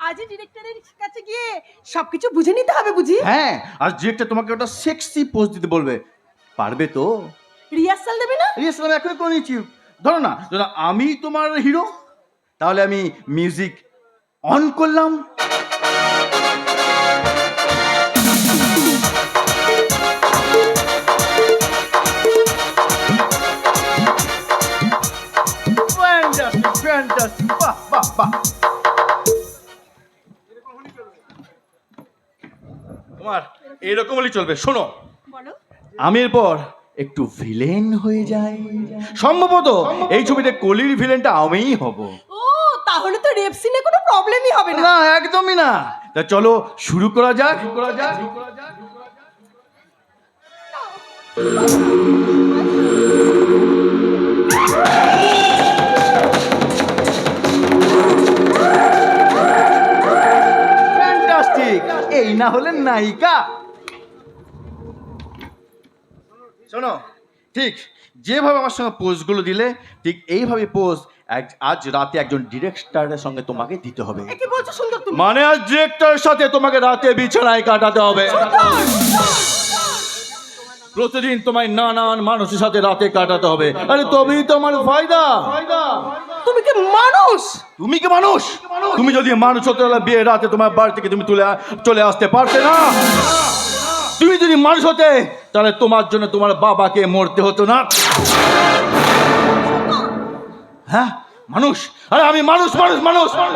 আজই ডিরেক্টরের কাছে গিয়ে সবকিছু বুঝে নিতে হবে বুঝি। হ্যাঁ, আর ডিরেক্টর তোমাকে ওটা সেক্সি পোজ দিতে বলবে, পারবে তো? রিহার্সাল দেবে না? রিহার্সাল আমি এখনই করে নিচ্ছি। ধরো না, ধরো আমি তোমার হিরো, তাহলে আমি মিউজিক অন করলাম। Fantastic, fantastic, বাহ বাহ বাহ। তোমার এইরকম হলেই চলবে। শোনো, বলো। আমি এরপর একটু ভিলেন হয়ে যাই। সম্ভবত এই ছবিতে কলির ভিলেনটা আমিই হব। ও, তাহলে তো রেপ সিনে কোনো প্রবলেমই হবে না। না, একদমই না। তা চলো শুরু করা যাক। ফ্যান্টাস্টিক, এই না হলে নায়িকা। শোনো, ঠিক যেভাবে আমার সঙ্গে পোজগুলো দিলে, ঠিক এইভাবে পোজ আজ রাতে একজন ডিরেক্টরের সঙ্গে তোমাকে দিতে হবে। কি বলছো সুন্দর তুমি? মানে আজ ডিরেক্টরের সাথে তোমাকে রাতে বিছানায় কাটাতে হবে। প্রতিদিন তোমায় নানান মানুষের সাথে রাতে কাটাতে হবে। আরে তবেই তো আমার ফায়দা। তুমি কি মানুষ? তুমি কি মানুষ? তুমি যদি মানুষ হতে হলে বিয়ে রাতে তোমার বাড়ি থেকে তুমি চলে আসতে পারতে না। তুমি যদি মানুষ হতে, তাহলে তোমার জন্য তোমার বাবাকে মরতে হতো না। হ্যাঁ, মানুষ। আরে আমি মানুষ।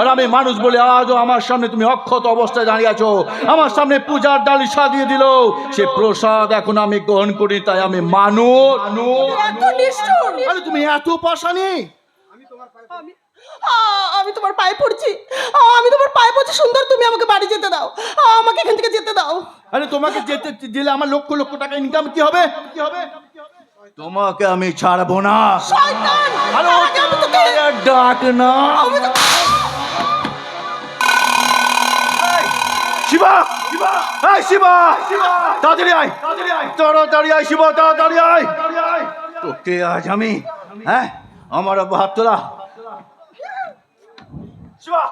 আর আমি মানুষ বলে আজও আমার সামনে তুমি অক্ষত অবস্থায় দাঁড়িয়ে আছো। আমার সামনে পূজার ডালি সাজিয়ে দিল, সে প্রসাদ এখন আমি গ্রহণ করি, তাই আমি মানুষ। এত নিষ্ঠুর! আরে তুমি এত পাষাণী। আমি তোমার পায়ে পড়ছি। আমি তোমার পায়ে পড়ছি সুন্দর, তুমি আমাকে বাড়ি যেতে দাও। আমাকে এখান থেকে যেতে দাও। আরে তোমাকে যেতে দিলে আমার লক্ষ লক্ষ টাকা ইনকাম কি হবে? তোমাকে আমি ছাড়বো না। শয়তান! আরে তার আগে আমি তোকে ডাক না। শিবা, এই শিবা, তাড়াতাড়ি আয়, তাড়াতাড়ি আয় শিবা, তাড়াতাড়ি আয়। তোকে আজ আমি, হ্যাঁ, আমার হাত তোলা। শিবা,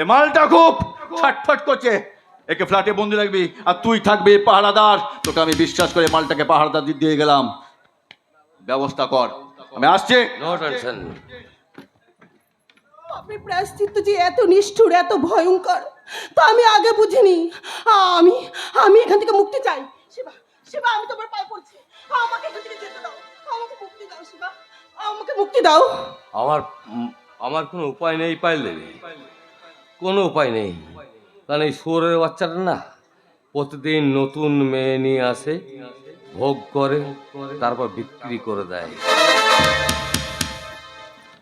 এই মালটা খুব ছটফট করছে। একে ফ্ল্যাটে বন্দি রাখবি, আর তুই থাকবি পাহারাদার। তোকে আমি বিশ্বাস করে মালটাকে পাহারাদার দিয়ে গেলাম। ব্যবস্থা কর, আমি আসছি। No tension. আপনি প্রায়শ্চিত্ত যে এত নিষ্ঠুর, এত ভয়ঙ্কর, তা আমি আগে বুঝিনি। আমি আমি এখান থেকে মুক্তি চাই। শিবা, শিবা, আমি তোমার পায়ে পড়ছি। আমাকে এখান থেকে যেতে দাও। আমাকে মুক্তি দাও শিবা, আমাকে মুক্তি দাও। আমার কোনো উপায় নেই পাইলে, কোনো উপায় নেই। কারণ এই শুয়োরের বাচ্চাটা না প্রতিদিন নতুন মেয়ে নিয়ে আসে, ভোগ করে, তারপর বিক্রি করে দেয়।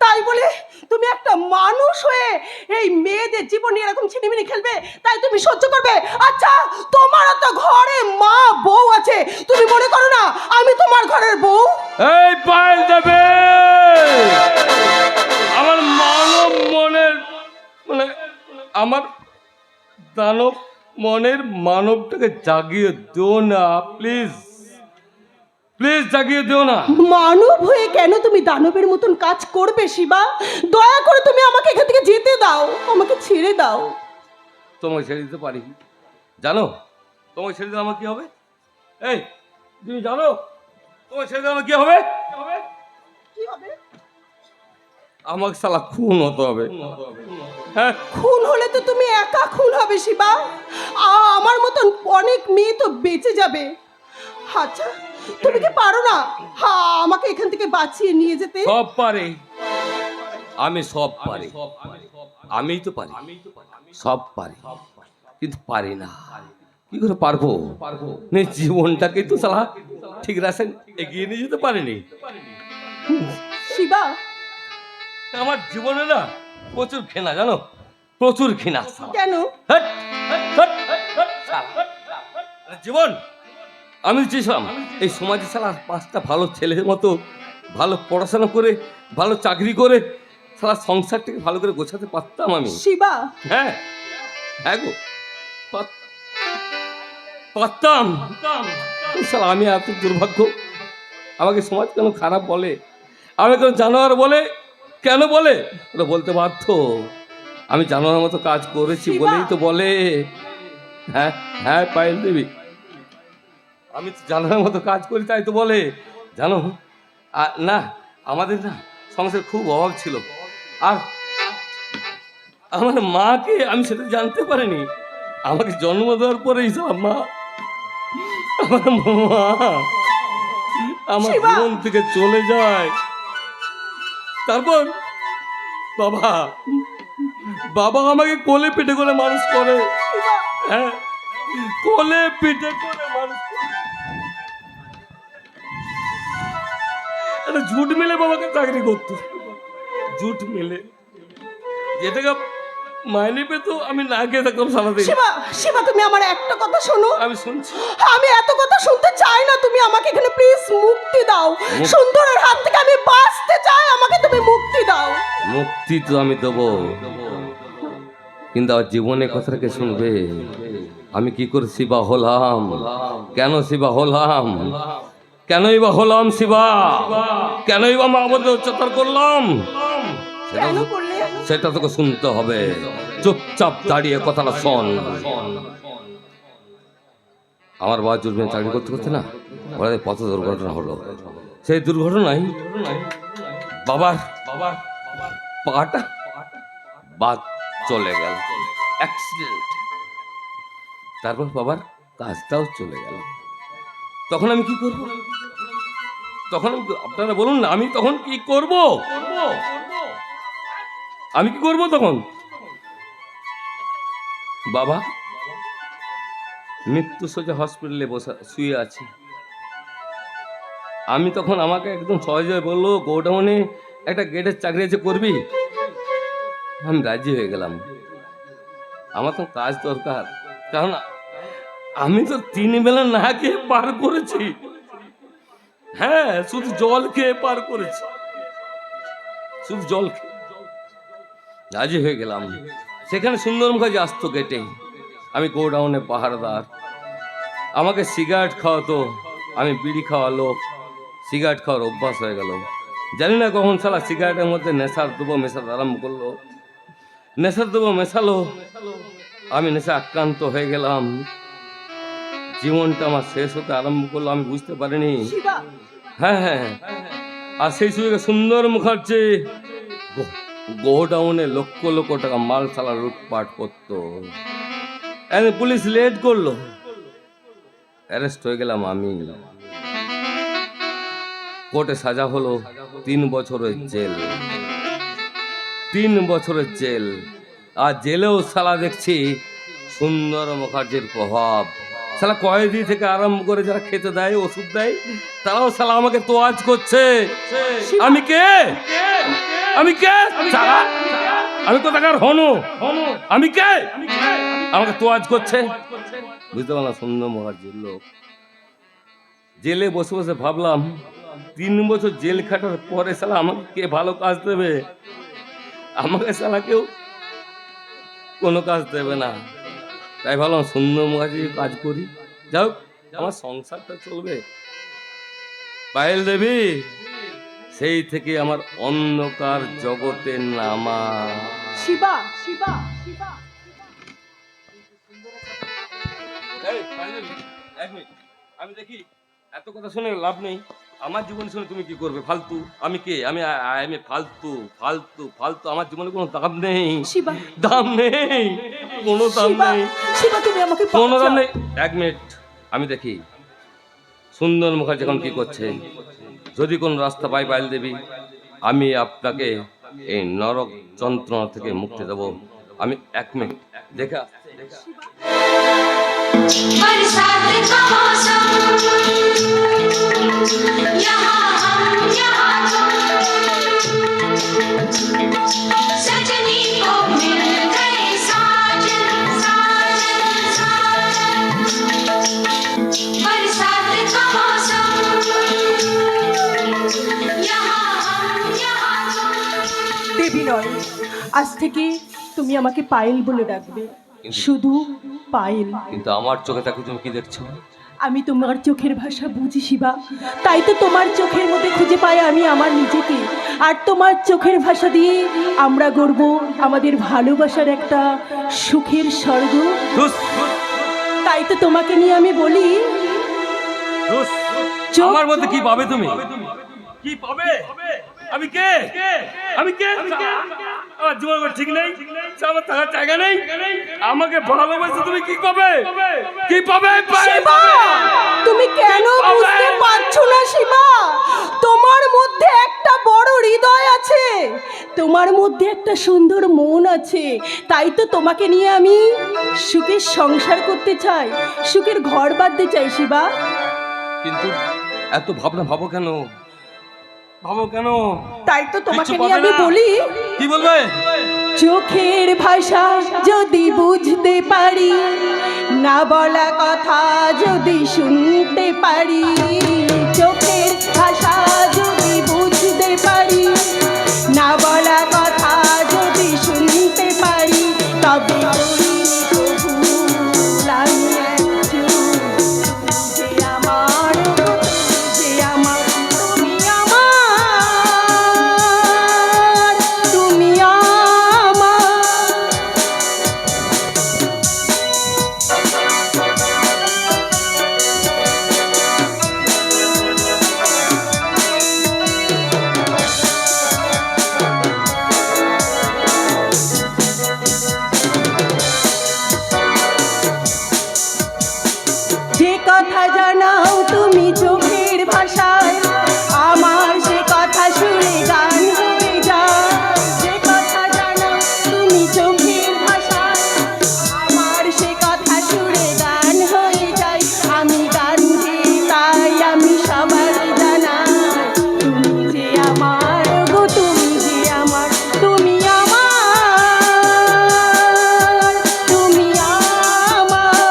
তাই বলে তুমি একটা মানুষ হয়ে এই মেয়েদের জীবনে এরকম ছিনিমিনি খেলবে, তাই তুমি সহ্য করবে? আচ্ছা, তোমার তো ঘরে মা বউ আছে, তুমি মনে করো না আমি তোমার ঘরের বউ? এই পায়েল দেবে আমার মানব মনের, মানে আমার দানব মনের মানবটাকে জাগিয়ে দিও না, প্লিজ প্লিজ জাগিয়ে দিও না। মানব হয়ে কেন তুমি দানবের মতন কাজ করবে শিবা? দয়া করে তুমি আমাকে এখান থেকে যেতে দাও, আমাকে ছেড়ে দাও। তোমায় ছেড়ে দিতে পারি, জানো? তোমায় ছেড়ে দিলে আমার কি হবে? এই তুমি জানো তোমায় ছেড়ে দিলে আমার কি হবে? কি হবে? আমাকে শালা খুন হতে হবে। হ্যাঁ, খুন হলে তো তুমি একা খুন হবে শিবা। আমার মতন অনেক মেয়ে তো বেঁচে যাবে। আচ্ছা, তুমি কি পারো না আমাকে এখান থেকে বাঁচিয়ে নিয়ে যেতে? সব পারে, আমি সব পারি, আমিই তো পারি, সব পারি, কিন্তু পারি না। কি করে পারবো? জীবনটাকে তো শালা ঠিক রাখেন এগিয়ে নিয়ে যেতে পারিনি। শিবা, আমার জীবনে না প্রচুর ঘৃণা, জানো? প্রচুর ঘৃণা। কেন? জীবন আমি চেয়েছিলাম এই সমাজে শালা 5টা ভালো ছেলের মতো ভালো পড়াশোনা করে, ভালো চাকরি করে শালা সংসারটাকে ভালো করে গোছাতে পারতাম আমি। শিবা, হ্যাঁ হ্যাঁ গো, পারতাম। শালা আমি এত দুর্ভাগ্য, আমাকে সমাজ কেন খারাপ বলে, আমাকে কেন জানোয়ার বলে, কেন বলে? ওরা বলতে বাধ্য। আমি জানার মতো কাজ করেছি শিবা! বলেই তো বলে। হ্যাঁ হ্যাঁ পায়েল দেবী, আমি তো জানার মতো কাজ করি তাই তো বলে। জানো না, আমাদের না সংসারে খুব অভাব ছিল। আর আমার মাকে আমি সেটা জানতে পারিনি। আমাকে জন্ম দেওয়ার পরেই মা, আমার মা আমার শিবা! জীবন থেকে চলে যায়। তারপর বাবা বাবা আমাকে কোলে পিঠে করে মানুষ করে। শিবা! হ্যাঁ, কোলে পিঠে করে মানুষ করে। একটা ঝুট মিলে বাবাকে চাকরি করতো, ঝুট মিলে যেটাকে মাইনে পেতো আমি না খেয়ে থাকতাম সারাদিন। শিবা, শিবা, তুমি আমার একটা কথা শোনো। আমি শুনছি। আমি এত কথা শুনতে চাই না, তুমি আমাকে এখানে প্লিজ মুক্তি দাও। সুন্দরের হাত থেকে আমি বাঁচতে চাই, আমাকে তুমি মুক্তি দাও। মুক্তি তো আমি দেবো, কিন্তু আমার জীবনের কথাটাকে শুনবে। আমি কি করে শিবা হলাম, কেন শিবা হলাম, কেনই বা হলাম শিবা, কেনই বা মাহবুবকে উচ্চতর করলাম, কেন করলে? সেটা তোকে শুনতে হবে। চুপচাপ দাঁড়িয়ে কথাটা শোন। আমার বাবা জুরবেন চাকরি করতে করতে না ওদের পথ দুর্ঘটনা হলো। সেই দুর্ঘটনায় বাবার পাটা বাদ চলে গেল, অ্যাক্সিডেন্ট। তারপর বাবার কাজটাও চলে গেল। তখন আমি কি করব? তখন আপনারা বলুন না, আমি তখন কি করব? আমি কি করব তখন? বাবা মৃত্যু সোজা হসপিটালে বসে শুয়ে আছে। আমি তখন, আমাকে একদম সহজে বললো গোডাউনে একটা গেটের চাকরি আছে, করবি? আমি রাজি হয়ে গেলাম। আমার তো কাজ দরকার, কারণ আমি তো 3 বেলা না খেয়ে পার করেছি। হ্যাঁ, শুধু জল খেয়ে পার করেছি, শুধু জল খেয়ে। রাজি হয়ে গেলাম। সেখানে সুন্দর মুখার্জি আসতো গেটে, আমি গোডাউনে পাহারাদার। আমাকে সিগারেট খাওয়াতো, আমি বিড়ি খাওয়া লোক। সিগারেট খাওয়ার অভ্যাস হয়ে গেল। জানি না কখন শালা সিগারেটের মধ্যে নেশার দ্রব্য মেশাতে আরম্ভ করলো। নেশার দ্রব্য মেশালো, আমি নেশা আক্রান্ত হয়ে গেলাম। জীবনটা আমার শেষ হতে আরম্ভ করলো, আমি বুঝতে পারিনি। শিবা, হ্যাঁ হ্যাঁ, আর সেই সুযোগে সুন্দর মুখার্জি গোডাউনে লক্ষ লক্ষ টাকা মাল সালা লুটপাট করতো। পুলিশ লেট করলো, অ্যারেস্ট হয়ে গেলাম আমি। কোর্টে সাজা হলো 3 বছরের জেল, 3 বছরের জেল। আর জেলেও শালা দেখছি সুন্দর মুখার্জির প্রভাব। শালা কয়েদি থেকে আরম্ভ করে যারা খেতে দেয়, ওষুধ দেয়, তারাও শালা আমাকে তোয়াজ করছে। আমি কে? আমি কে? শালা আমি কোথাকার হনু? আমি কে? আমাকে তোয়াজ করছে। বুঝতে পারলাম সুন্দর মুখার্জির লোক। জেলে বসে বসে ভাবলাম 3 বছর জেল খাটার পরে শালা আমাকে কে ভালো কাজ দেবে? আমাকে শালা কেউ কোনো কাজ দেবে না। তাই ভাবলাম সুন্দর মুখার্জি কাজ করি, যাও আমার সংসারটা চলবে। পায়েল দেবী, সেই থেকে আমার অন্ধকার জগতে নামা। শিবা, শিবা, শিবা। এই, পায়েল দেবী, 1 মিনিট, আমি দেখি। এত কথা শুনে লাভ নেই। আমার জীবন শুনে তুমি কি করবে? ফালতু। আমি কে? আমি ফালতু, ফালতু, ফালতু। আমার জীবনে কোনো দাম নেই, শিবা, দাম নেই, কোনো দাম শিবা, নেই, শিবা, তুমি আমাকে কোনো দাম বাঁচাও। নেই। 1 মিনিট, আমি দেখি সুন্দর মুখার্জি এখন কি করছে। যদি কোন রাস্তা পাই পায়েল দেবী, আমি আপনাকে এই নরক যন্ত্রণা থেকে মুক্তি দেব। আমি 1 মিনিট দেখে আসছি। बरसात का मौसम, यहाँ हम यहाँ तुम, सजनी को मिल गए साजन साजन साजन। बरसात का मौसम, यहाँ हम यहाँ तुम। দেবী নয়, আজ থেকে তুমি আমাকে পায়েল বলে ডাকবে, শুধু পায়েল। কিন্তু আমার চোখে তাকে তুমি কি দেখছো? আমি তোমার চোখের ভাষা বুঝি শিবা, তাই তো তোমার চোখের মধ্যে খুঁজে খুঁজে পাই আমি আমার নিজেকে, আর তোমার চোখের ভাষা দিয়ে আমরা গড়ব আমাদের ভালোবাসার একটা সুখের স্বর্গ। ধুস, তাই তো তোমাকে নিয়ে আমি বলি, ধুস। চোখ- আমার মধ্যে কি পাবে তুমি? কি পাবে? আমি কে? আমি কে? আমার জীবন ঠিক নেই, আমার থাকার জায়গা নেই। আমাকে ভালোবাসে তুমি কি পাবে? কি পাবে? শিবা, তুমি কেন বুঝতে পারছো না শিবা? তোমার মধ্যে একটা বড় হৃদয় আছে, তোমার মধ্যে একটা সুন্দর মন আছে। তাই তো তোমাকে নিয়ে আমি সুখের সংসার করতে চাই, সুখের ঘর বাঁধতে চাই শিবা। কিন্তু এত ভাবনা ভাবো কেন? ভাবো কেন? তাই তো তোমাকে কিচ্ছু নিয়ে পাবে আমি না। বলি, কি বলবে? চোখের ভাষা যদি বুঝতে পারি, না বলা কথা যদি শুনতে পারি, চোখের ভাষা যদি বুঝতে পারি, না বলা কথা যদি শুনতে পারি, তবে করি কবুল আমি একটু, যে আমার, যে আমার, তুমি আমার, তুমি আমার। যে কথা জানাও তুমি চোখের ভাষায়, আমার সে কথা শুনে গান হয়ে যায়। যে কথা জানাও তুমি চোখের ভাষায়, আমার সে কথা শুনে গান হয়ে যায়। আমি গান গেয়ে তাই আমি সবার জানাই, তুমি যে আমার গো, তুমি যে আমার, তুমি আমার, তুমি আমার,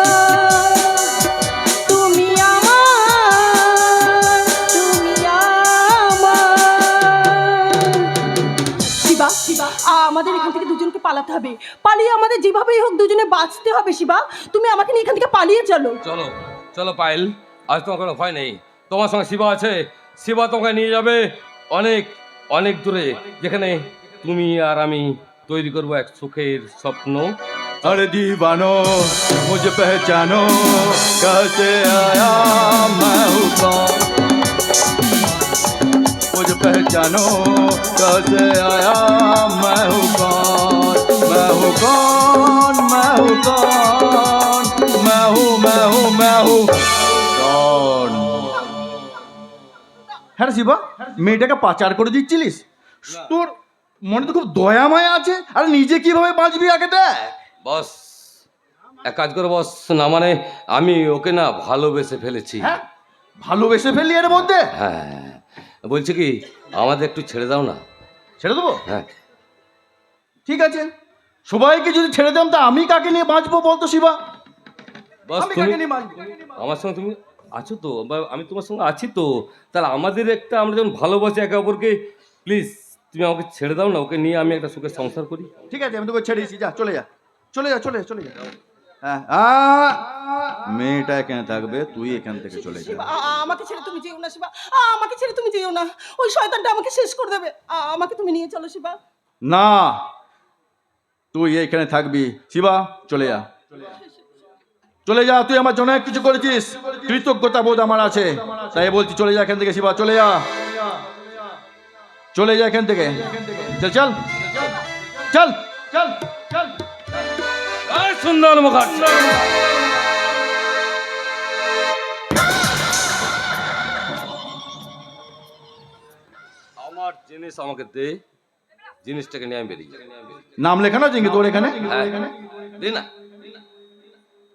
তুমি আমার, তুমি আমার। শিবা, শিবা, আমাদের এখান থেকে দুজনকে পালাতে হবে। পালিয়ে আমাদের যেভাবেই হোক দুজনে বাঁচতে হবে। শিবা, তুমি আমাকে নিয়ে এখান থেকে পালিয়ে চলো। চলো চলো পায়েল, আজ তোমার কোনো ভয় নেই। তোমার সঙ্গে শিবা আছে, শিবা তোমাকে নিয়ে যাবে অনেক অনেক দূরে, যেখানে তুমি আর আমি তৈরি করব এক সুখের স্বপ্ন। अरे दीवानो मुझे पहचानो, कैसे आया मैं हूँ कौन, मुझे पहचानो कैसे आया मैं हूँ कौन, मैं हूँ कौन, मैं हूँ कौन, मैं हूँ मैं हूँ मैं हूँ कौन। হ্যাঁ রে শিবা, মেয়েটাকে পাচার করে দিচ্ছিলিস? তোর মনে তো খুব দয়া মায়া আছে, আর নিজে কিভাবে বাঁচবি আগে দেখ। বস, এক কাজ করো বস, না মানে আমি ওকে না ভালোবেসে ফেলেছি। হ্যাঁ, ভালোবেসে ফেললি এর মধ্যে? হ্যাঁ, বলছি কি আমাদের একটু ছেড়ে দাও না। ছেড়ে দেবো? হ্যাঁ, ঠিক আছে, সবাইকে যদি ছেড়ে দাম তা আমি কাকে নিয়ে বাঁচবো বলতো শিবা? বস আমি তুমি কাকে নিয়ে বাঁচবো? আমার সঙ্গে তুমি আছো তো, বা আমি তোমার সঙ্গে আছি তো, তাহলে আমাদের একটা, আমরা যেমন ভালোবাসি একে অপরকে, প্লিজ তুমি আমাকে ছেড়ে দাও না, ওকে নিয়ে আমি একটা সুখের সংসার করি। ঠিক আছে, আমি তোকে ছেড়ে দিচ্ছি, যা চলে যা, চলে যা, চলে যা, চলে যা। হ্যাঁ, মেয়েটা এখানে থাকবে, তুই এখান থেকে চলে যা। শিবা, আমাকে ছেড়ে তুমি যেও না শিবা, আমাকে ছেড়ে তুমি যেও না। ওই শয়তানটা আমাকে শেষ করে দেবে। আমাকে তুমি নিয়ে চলো শিবা। না, তুই এখানে থাকবি। শিবা, চলে যা, চলে যা। তুই আমার জন্য কিছু করেছিস, কৃতজ্ঞতা বোধ আমার আছে, তাই বলছি চলে যা এখান থেকে। শিবা, চলে যা, চলে যা এখান থেকে। চল চল চল চল চল। এই সুন্দর মুখার্জি, আমার জিনিস আমাকে দে, জিনিসটাকে নিয়ে আমি বেরিয়ে যাই। নাম লেখানো আছে তোর এখানে? হ্যাঁ, দে না,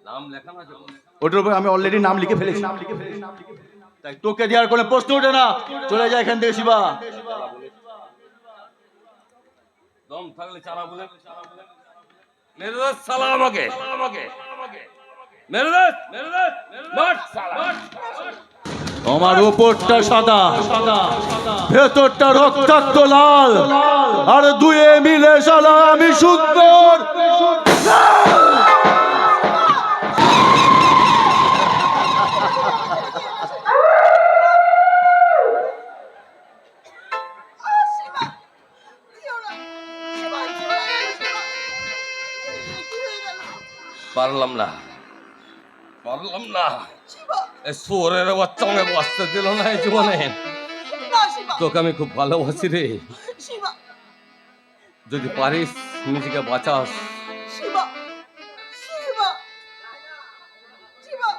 নাম লেখানো আছে বস। ওটার উপর আমি অলরেডি নাম লিখে ফেলেছি, তাই তোকে দেওয়ার কোনো প্রশ্ন ওঠে না। চলে যায় এখান থেকে শিবা। দম থাকলে চালা বলে, মেরে দে সালা আমাকে, মেরে দে, মার সালা। আমার উপরটা সাদা, ভেতরটা রক্তাক্ত লাল, আর দুয়ে মিলে শালা আমি সুন্দর। পারলাম না এ সোরের বাচ্চা আমাকে বাঁচতে দিল না এই জীবনে। না শিবা, তোকে আমি খুব ভালোবাসি রে, শিবা, যদি পারিস নিজেকে বাঁচাস। শিবা, শিবা, শিবা,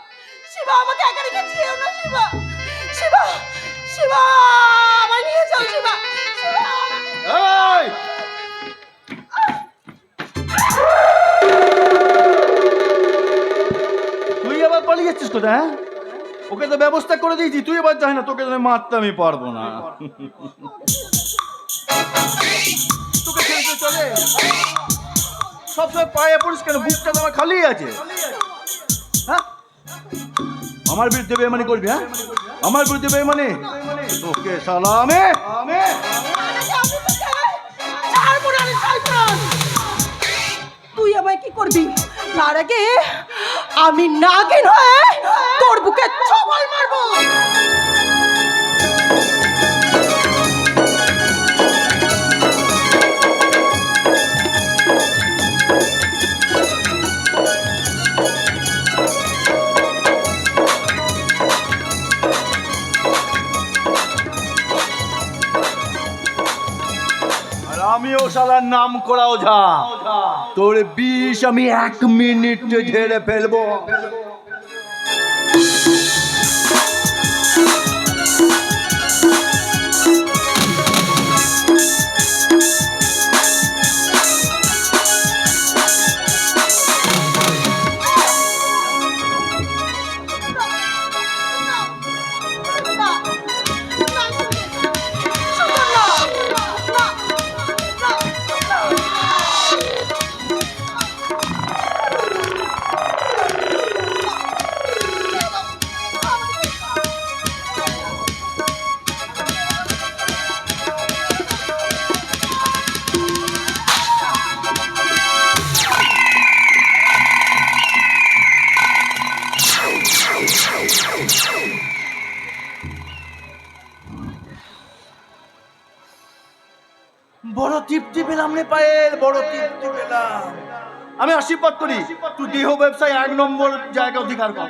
শিবা, আমাকে একা রেখে যেও না শিবা, শিবা, শিবা, আমায় নিয়ে যাও শিবা, শিবা, এই! তুই আবার পালিয়ে যাচ্ছিস কোথায়? হ্যাঁ, ওকে তো ব্যবস্থা করে দিয়েছি, তুই এবার যাই না, তোকে তো মারতে আমি পারবো না। তোকে খেলতে চলে সবসময় পায়ে পড়িস কেন? বুকটা তো আমার খালি আছে। হ্যাঁ, আমার বিরুদ্ধে বেমানি করবি? হ্যাঁ, আমার বিরুদ্ধে বেমানি? তোকে শালা আমি তুই আমায় কি করবি? তার আগে আমি নাগিন হয়ে তোর বুকে ছবল মারবো। আর আমিও শালার নাম করা ওঝা, তোর বিষ আমি 1 মিনিটে ঝেড়ে ফেলবো। বড় তৃপ্তি পেলাম রে পায়েল, বড় তৃপ্তি পেলাম। আমি আশীর্বাদ করি তুই দেহ ব্যবসায় 1 নম্বর জায়গা অধিকার কর।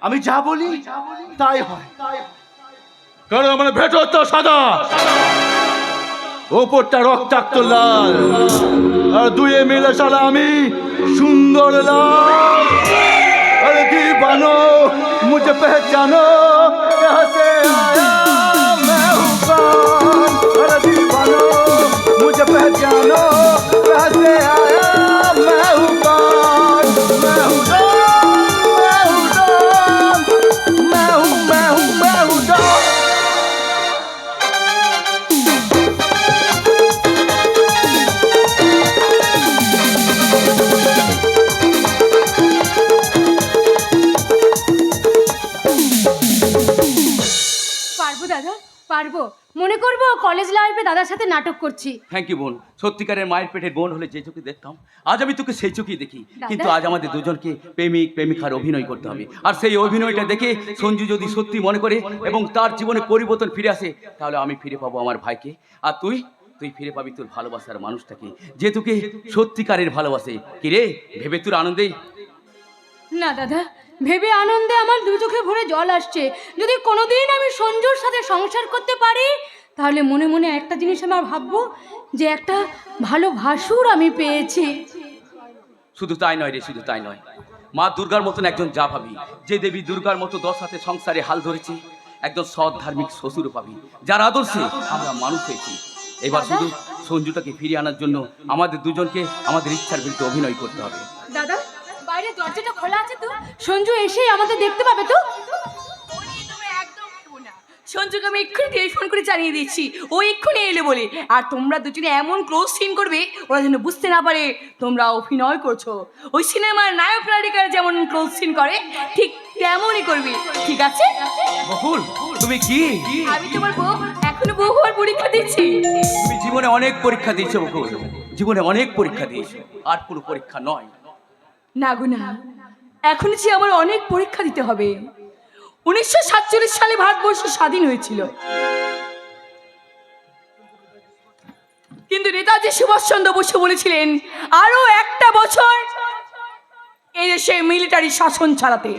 আমি যা বলি তাই হয়, কারণ আমার ভেতরটা সাদা, ওপরটা রক্তাক্ত লাল, আর দুয়ে মিলে শালা আমি সুন্দর লাল। अरे दीवानो मुझे पहचानो, यहाँ से आया मैं हूँ कौन। अरे दीवानो मुझे पहचानो, यहाँ से आया मैं हूँ कौन। मैं हूँ डॉन, मैं हूँ डॉन, मैं हूँ डॉन। দাদা পারবো, মনে করবো কলেজ লাইফে দাদার সাথে নাটক করছি। থ্যাংক ইউ বোন। সত্যিকারের মায়ের পেটের বোন হলে যে চোখে দেখতাম, আজ আমি তোকে সেই চোখেই দেখি। কিন্তু আজ আমাদের দুজনকে প্রেমিক প্রেমিকার অভিনয় করতে হবে, আর সেই অভিনয়টা দেখে সঞ্জু যদি সত্যি মনে করে এবং তার জীবনে পরিবর্তন ফিরে আসে, তাহলে আমি ফিরে পাবো আমার ভাইকে, আর তুই ফিরে পাবি তোর ভালোবাসার মানুষটাকে, যে তোকে সত্যিকারের ভালোবাসে। কিরে, ভেবে তোর আনন্দেই? না দাদা, ভেবে আনন্দে আমার দু চোখে ভরে জল আসছে। যদি কোনোদিন আমি সঞ্জুর সাথে সংসার করতে পারি, তাহলে মনে মনে একটা জিনিস আমার ভাববো, যে একটা ভালো ভাসুর আমি পেয়েছি। শুধু তাই নয় রে, শুধু তাই নয়, মা দুর্গার মতন একজন যা পাবি, যে দেবী দুর্গার মতো 10 হাতে সংসারে হাল ধরেছে, একজন সৎ ধার্মিক শ্বশুরও পাবি, যার আদর্শে আমরা মানুষ হয়েছি। এবার শুধু সঞ্জুটাকে ফিরিয়ে আনার জন্য আমাদের দুজনকে আমাদের ইচ্ছার বিরুদ্ধে অভিনয় করতে হবে। দাদা, বাইরে দরজাটা খোলা আছে তো, সঞ্জু এসেই আমাদের দেখতে পাবে তো? সঞ্জুকে আমি এক্ষুনি টেলিফোন করে জানিয়ে দিচ্ছি, ও এক্ষুনি এলে বলে। আর তোমরা দুজনে এমন ক্লোজ সিন করবে ওরা যেন বুঝতে না পারে তোমরা অভিনয় করছো। ওই সিনেমার নায়ক নায়িকারা যেমন ক্লোজ সিন করে ঠিক তেমনই করবে, ঠিক আছে? বকুল, তুমি কি? আমি তোমার বউ, এখনো বউ হওয়ার পরীক্ষা দিচ্ছি। তুমি জীবনে অনেক পরীক্ষা দিয়েছো বকুল, জীবনে অনেক পরীক্ষা দিয়েছো, আর কোনো পরীক্ষা নয়। না গো না, এখন যে আমার অনেক পরীক্ষা দিতে হবে। 1947 সালে ভারতবর্ষ স্বাধীন হয়েছিল। কিন্তু নেতাজি সুভাষচন্দ্র বসু বলেছিলেন আরো একটা বছর এই দেশে মিলিটারি শাসন চালাতে,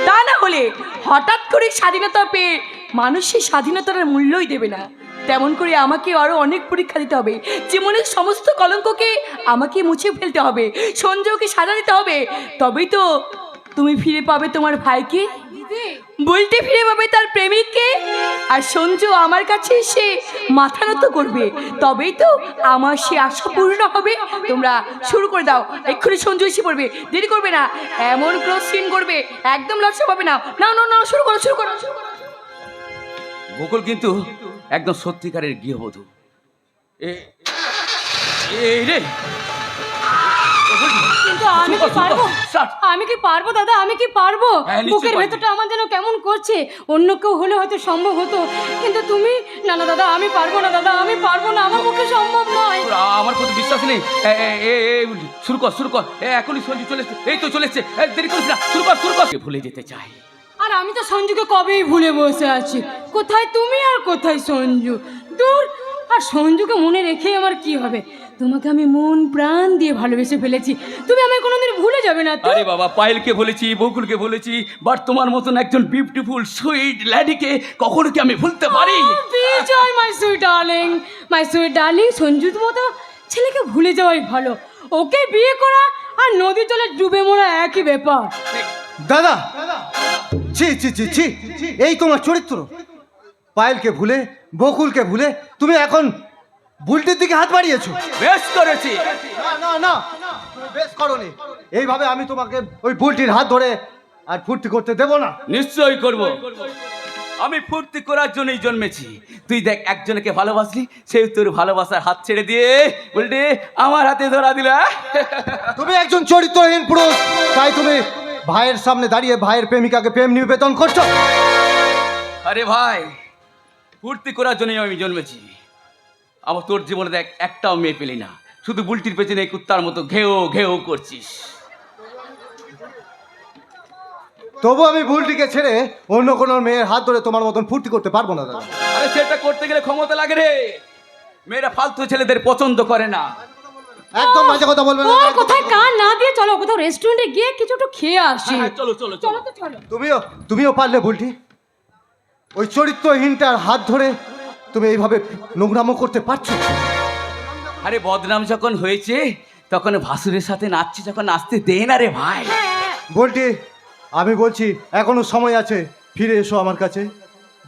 তা না হলে হঠাৎ করে স্বাধীনতা পেয়ে মানুষের স্বাধীনতার মূল্যই দেবে না। তেমন করে আমাকে আরো অনেক পরীক্ষা দিতে হবে, জীবনের সমস্ত কলঙ্ককে আমাকে মুছে ফেলতে হবে, সঞ্জয়কে সাজা দিতে হবে, তবেই তো তুমি ফিরে পাবে তোমার ভাইকে, বুলটি ফিরে পাবে তার প্রেমিককে, আর সঞ্জু আমার কাছে এসে মাথা নত করবে, তবেই তো আমার সে আশা পূর্ণ হবে। তোমরা শুরু করে দাও, এক্ষুনি সঞ্জু এসে পড়বে, দেরি করবে না, এমন ক্লোজ সিন করবে একদম লজ্জা পাবে না। না না না, শুরু করো শুরু করো শুরু করো। বকুল কিন্তু একদম সত্যিকারের গৃহবধূ। এই রে, কিন্তু আমি কি পারবো? আমি কি পারবো দাদা? আমি কি পারবো? হ্যাঁ, নিশ্চয়ই বুকের পারবি। ভেতরটা আমার যেন কেমন করছে, অন্য কেউ হলে হয়তো সম্ভব হতো, কিন্তু তুমি, না না দাদা আমি পারবো না, দাদা আমি পারবো না, আমার পক্ষে সম্ভব নয়। আমার প্রতি বিশ্বাস নেই? শুরু কর শুরু কর, এখনই সঞ্জু চলে এসছে, এই তো চলে এসছে, দেরি করিস না, শুরু কর শুরু কর। ভুলে যেতে চাই, আর আমি তো সঞ্জুকে কবেই ভুলে বসে আছি, কোথায় তুমি আর কোথায় সঞ্জু, দূর। আর সঞ্জুকে মনে রেখে আমার কি হবে? তোমাকে আমি মন প্রাণ দিয়ে ভালোবেসে ফেলেছি, তুমি আমায় কোনোদিন ভুলে যাবে না তো? আরে বাবা, পায়েলকে বলেছি, বকুলকে বলেছি, বাট তোমার মতন একজন বিউটিফুল সুইট ল্যাডিকে কখনো কি আমি ভুলতে পারি? Bijoy my sweet darling, my sweet darling, সঞ্জুর মতো ছেলেকে ভুলে যাওয়াই ভালো, ওকে বিয়ে করা আর নদী জলে ডুবে মরা একই ব্যাপার। দাদা, ছি ছি ছি ছি, এই তোমার চরিত্র। পায়েলকে ভুলে, বকুলকে ভুলে তুমি এখন বুলটির দিকে হাত বাড়িয়েছো। বেশ করেছি। না না না, তুমি বেশ করনি। এইভাবে আমি তোমাকে ওই বুলটির হাত ধরে আর ফুর্তি করতে দেব না। নিশ্চয়ই করব, আমি ফুর্তি করার জন্যই জন্মেছি। তুই দেখ, একজনকে ভালোবাসলি, সেই তোর ভালোবাসার হাত ছেড়ে দিয়ে বলতে আমার হাতে ধরা দিলা। তুমি একজন চরিত্রহীন পুরুষ, তাই তুমি ভাইয়ের সামনে দাঁড়িয়ে ভাইয়ের প্রেমিকাকে প্রেম নিবেদন করছো। আরে ভাই, ফুর্তি করার জন্যই আমি জন্মেছি। আমার তোর জীবনে দেখ একটাও মেয়ে পেলি না, শুধু বুলটির পেছনে এই কুত্তার মতো ঘেও ঘেও করছিস। তবু আমি বুলটিকে ছেড়ে অন্য কোনো মেয়ের হাত ধরে তোমার মতন ফুর্তি করতে পারবো না দাদা। আরে সেটা করতে গেলে ক্ষমতা লাগে রে, মেয়েরা ফালতু ছেলেদের পছন্দ করে না। একদম বাজে কথা বলবে না। ওর কোথায় কান না দিয়ে চলো কোথাও রেস্টুরেন্টে গিয়ে কিছু একটু খেয়ে আসি। হ্যাঁ, চলো চলো চলো তো চলো। তুমিও পারলে বুলটি, ওই চরিত্রহীনটার হাত ধরে তুমি এইভাবে নোংরামো করতে পারছো? আরে বদনাম যখন হয়েছে তখন ভাসুরের সাথে নাচছে, যখন নাচতে দে না রে ভাই। বুলটি, আমি বলছি এখনো সময় আছে, ফিরে এসো আমার কাছে,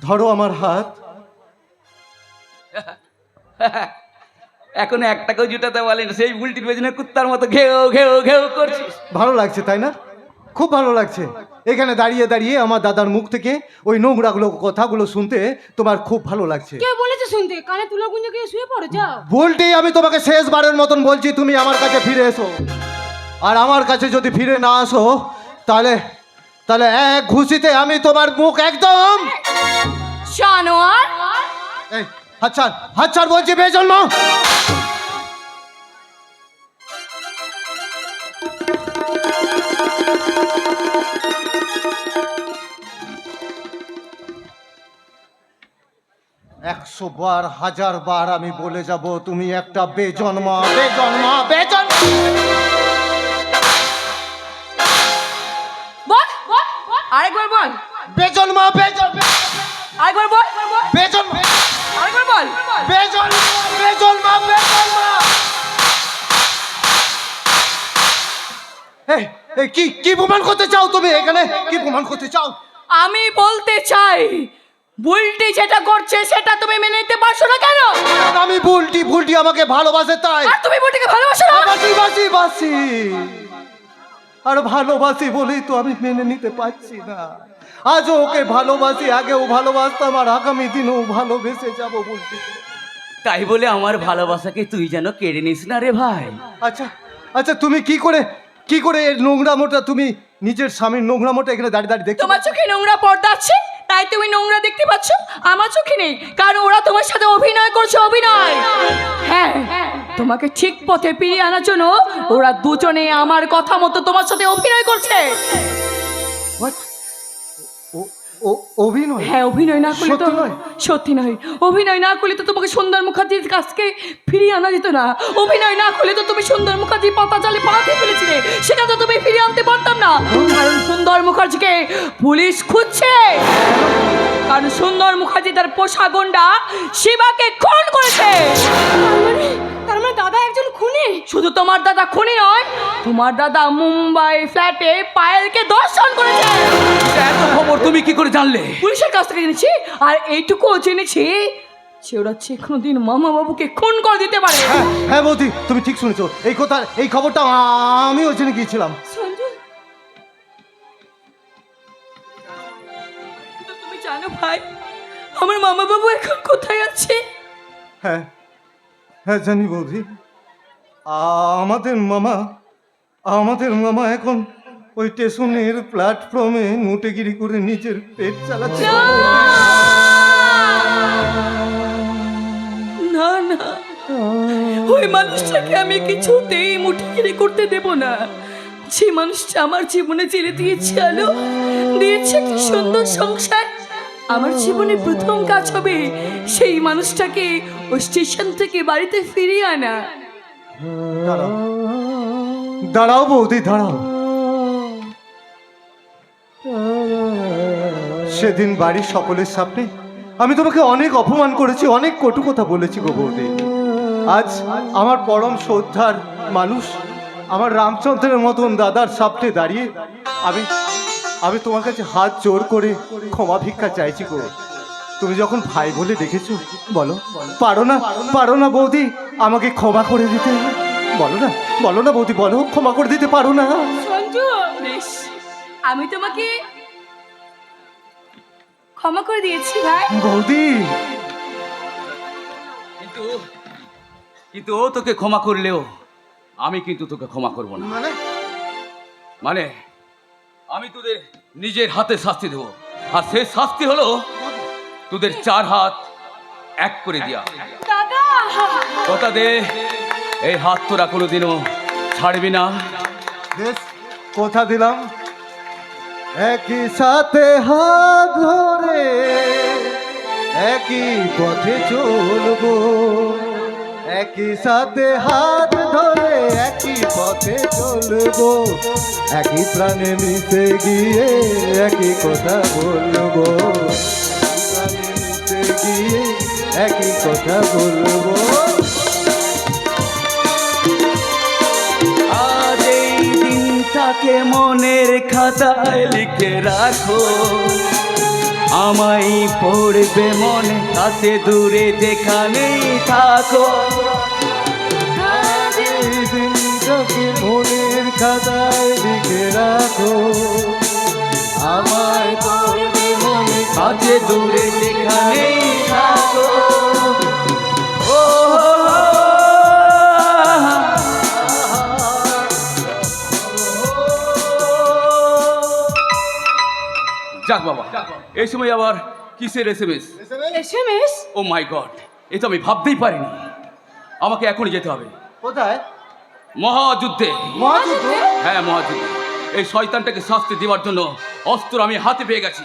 ধরো আমার হাত। এখন একটাকেও জুটাতে বলেন, সেই বুলটির পেছনে কুত্তার মতো ঘেও ঘেও ঘেও করছিস। ভালো লাগছে তাই না? খুব ভালো লাগছে এখানে দাঁড়িয়ে দাঁড়িয়ে আমার দাদার মুখ থেকে ওই নোংরাগুলো কথাগুলো শুনতে। তোমার খুব ভালো লাগছে। কে বলেছে শুনতে? কানে তুলো গুঞ্জে গিয়ে শুয়ে পড়ে যাও। বুলটি, আমি তোমাকে শেষবারের মতন বলছি, তুমি আমার কাছে ফিরে এসো। আর আমার কাছে যদি ফিরে না আসো তাহলে তাহলে এক ঘুষিতে আমি তোমার মুখ একদম। জানোয়ার, এই হাত ছাড় বলছি, বেজন্ম। একশো বার, হাজার বার আমি বলে যাব, তুমি একটা বেজন্মা, বেজন্মা, বেজন্মা। বল বল বল, আরেকবার বল, বেজন্মা, বেজন্মা, আরেকবার বল, বেজন্মা, আরেকবার বল। বেজন্মা, বেজন্মা, বেজন্মা। এই কি প্রমাণ করতে চাও তুমি? এখানে কি প্রমাণ করতে চাও? আমি বলতে চাই, বুলটি যেটা করছে সেটা তুমি মেনে নিতে পারছো না কেন? আমি বুলটি আমাকে ভালোবাসে তাই। আর তুমি বুলটিকে ভালোবাসো না? বাসি আর ভালোবাসি বলেই তো আমি মেনে নিতে পারছি না। আজও ওকে ভালোবাসি, আগেও ভালোবাসতাম, আর আগামী দিনেও ভালোবেসে যাবো বুলটি। তাই বলে আমার ভালোবাসাকে তুই যেন কেড়ে নিস না রে ভাই। আচ্ছা তুমি কি করে এর নোংরামোটা, তুমি নিজের স্বামীর নোংরামোটা এখানে দাঁড়িয়ে দাঁড়িয়ে দেখছো? তোমার চোখে নোংরা পর্দা আছে তাই তুমি নোংরা দেখতে পাচ্ছ, আমার চোখে নেই, কারণ ওরা তোমার সাথে অভিনয় করছে, অভিনয়। হ্যাঁ, তোমাকে ঠিক পথে ফিরিয়ে আনার জন্য ওরা দুজনে আমার কথা মতো তোমার সাথে অভিনয় করছে। What? অভিনয়? হ্যাঁ, অভিনয় না করলে তো সত্যি নয়? সত্যি নয়। অভিনয় না করলে তো তোমাকে সুন্দর মুখার্জির কাছকে ফিরিয়ে আনা যেত না। অভিনয় না করলে তো তুমি সুন্দর মুখার্জি পাতা জালে পাতে ফেলেছিলে, সেটা তো তুমি ফিরিয়ে আনতে পারতাম না। কারণ সুন্দর মুখার্জিকে পুলিশ খুঁজছে, কারণ সুন্দর মুখার্জি তার পোষা গন্ডা শিবাকে খুন করেছে। তার মানে দাদা একজন খুনি? শুধু তোমার দাদা খুনি নয়, তোমার দাদা মুম্বাই ফ্ল্যাটে পায়েলকে দর্শন করেছে। এত খবর তুমি কি করে জানলে? পুলিশের কাছ থেকে জেনেছি, আর এইটুকুও জেনেছি যে ওরা যে কোনো দিন মামা বাবুকে খুন করে দিতে পারে। হ্যাঁ হ্যাঁ বৌদি, তুমি ঠিক শুনেছো। এই খবরটা আমিও জেনে গিয়েছিলাম। সঞ্জু, কিন্তু তুমি জানো ভাই, আমার মামা বাবু এখন কোথায় আছে? হ্যাঁ হ্যাঁ জানি বৌদি। আমাদের মামা এখন ওই স্টেশনের প্ল্যাটফর্মে নোটেগিরি করে নিজের পেট চালাচ্ছে। না না, ওই মানুষটাকে আমি কিছুতেই মুঠিগিরি করতে দেব না। যে মানুষটা আমার জীবনে ছেড়ে দিয়েছে আলো, দিয়েছে একটি সুন্দর সংসার, আমার জীবনে প্রথম কাজ হবে সেই মানুষটাকে ওই স্টেশন থেকে বাড়িতে ফিরিয়ে আনা। দাঁড়াও বৌদি, দাঁড়াও। সেদিন বাড়ির সকলের সামনে আমি তোমাকে অনেক অপমান করেছি, অনেক কটু কথা বলেছি গো বৌদি। আজ আমার পরম শ্রদ্ধার মানুষ, আমার রামচন্দ্রের মতন দাদার সামনে দাঁড়িয়ে আমি তোমার কাছে হাত জোর করে ক্ষমা ভিক্ষা চাইছি গো। তুমি যখন ভাই বলে ডেকেছো, বলো পারো না বৌদি আমাকে ক্ষমা করে দিতে? বলো না বৌদি, বলো ক্ষমা করে দিতে পারো না? সঞ্জু, বেশ, আমি তোমাকে ক্ষমা করে দিয়েছি ভাই। বৌদি কিন্তু ও তোকে ক্ষমা করলেও আমি কিন্তু তোকে ক্ষমা করব না। মানে আমি তোদের নিজের হাতে শাস্তি দেবো, আর সেই শাস্তি হলো তোদের 4 হাত এক করে দিয়া। দাদা কথা দে, এই হাত তোরা কোনোদিনও ছাড়বি না। বেশ, কথা দিলাম। একই সাথে হাত ধরে একই পথে চলবো, একই সাথে হাত ধরে একই পথে চলবো, একই প্রাণে মিশে গিয়ে একই কথা বলবো, প্রাণে মিশে গিয়ে একই কথা বলবো। আজ এই দিনটাকে মনের খাতায় লিখে রাখো, আমায় পড়বে মনে, কাছে দূরে যেখানেই থাকো। আজ এই দিনটাকে মনের খাতায় লিখে রাখো, আমায় পড়বে মনে, কাছে দূরে যেখানেই থাকো। ও যাক বাবা, এই সময় আবার কিসের SMS? এসএমএস? ও মাই গড, এ তো আমি ভাবতেই পারিনি। আমাকে এখনই যেতে হবে কোথায়? মহাযুদ্ধে। মহাযুদ্ধ? হ্যাঁ, মহাযুদ্ধে। এই শয়তানটাকে শাস্তি দেওয়ার জন্য অস্ত্র আমি হাতে পেয়ে গেছি।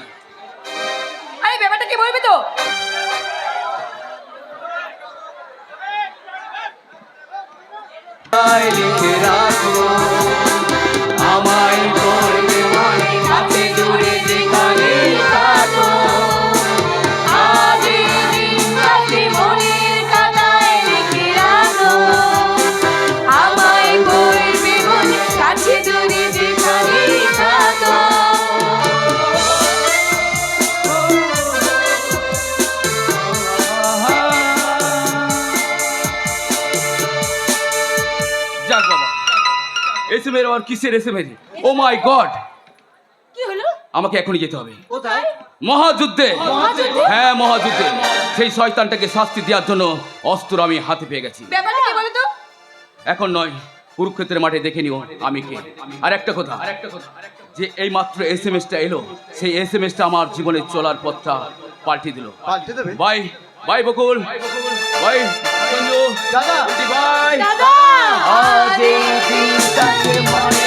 আরে ব্যাপারটা কি বলবি তো? লিখে রাখো, আমায় পড়বে মনে, কাছে দূরে যেখানেই থাকো। আজ এই দিনটাকে মনের খাতায় লিখে রাখো, আমায় পড়বে মনে, কাছে দূরে যেখানেই থাকো। যাক বাবা, SMS আর কিসের SMS? ও মাই গড, কি হলো? আমাকে এখনই যেতে হবে কোথায়? মহাযুদ্ধে। হ্যাঁ, মহাযুদ্ধে। সেই শয়তানটাকে শাস্তি দেওয়ার জন্য অস্ত্র আমি হাতে পেয়ে গেছি। ব্যাপারটা কি বলো তো? এখন নয়, কুরুক্ষেত্রের মাঠে দেখে নিও আমি কে। আর একটা কথা, যে এই মাত্র SMS-টা এলো, সেই SMS-টা আমার জীবনের চলার পথটা পাল্টে দিল। পাল্টে দেবে? Bye bye Bakul, bye Sanju, দাদা। বাই। দাদা আজ এই দিনটাকে মনে